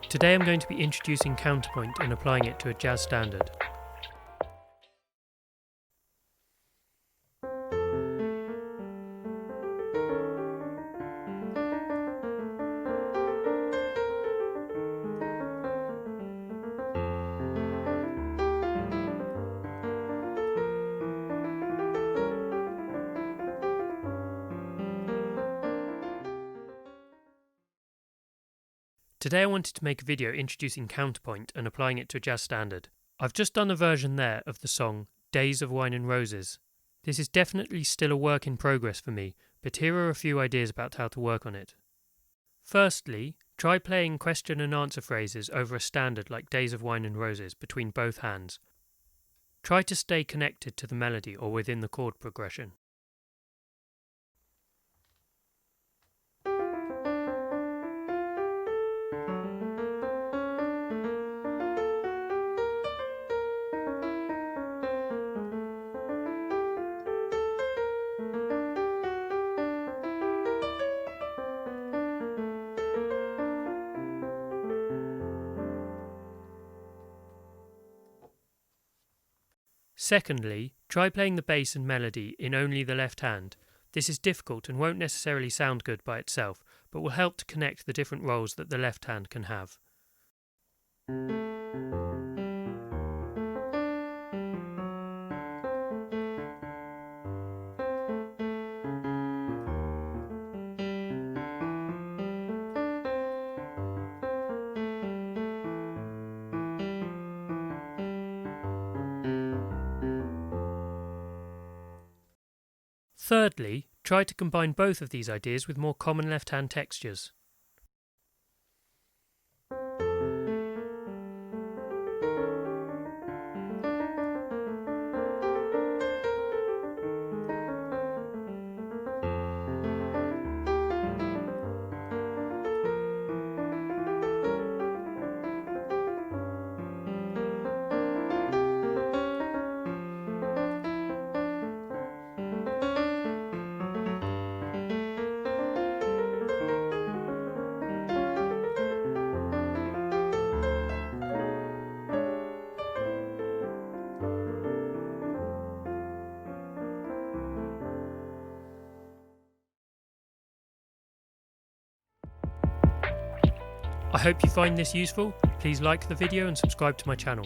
Today I'm going to be introducing Counterpoint and applying it to a jazz standard. Today I wanted to make a video introducing Counterpoint and applying it to a jazz standard. I've just done a version there of the song Days of Wine and Roses. This is definitely still a work in progress for me, but here are a few ideas about how to work on it. Firstly, try playing question and answer phrases over a standard like Days of Wine and Roses between both hands. Try to stay connected to the melody or within the chord progression. Secondly, try playing the bass and melody in only the left hand. This is difficult and won't necessarily sound good by itself, but will help to connect the different roles that the left hand can have. Thirdly, try to combine both of these ideas with more common left-hand textures. I hope you find this useful. Please like the video and subscribe to my channel.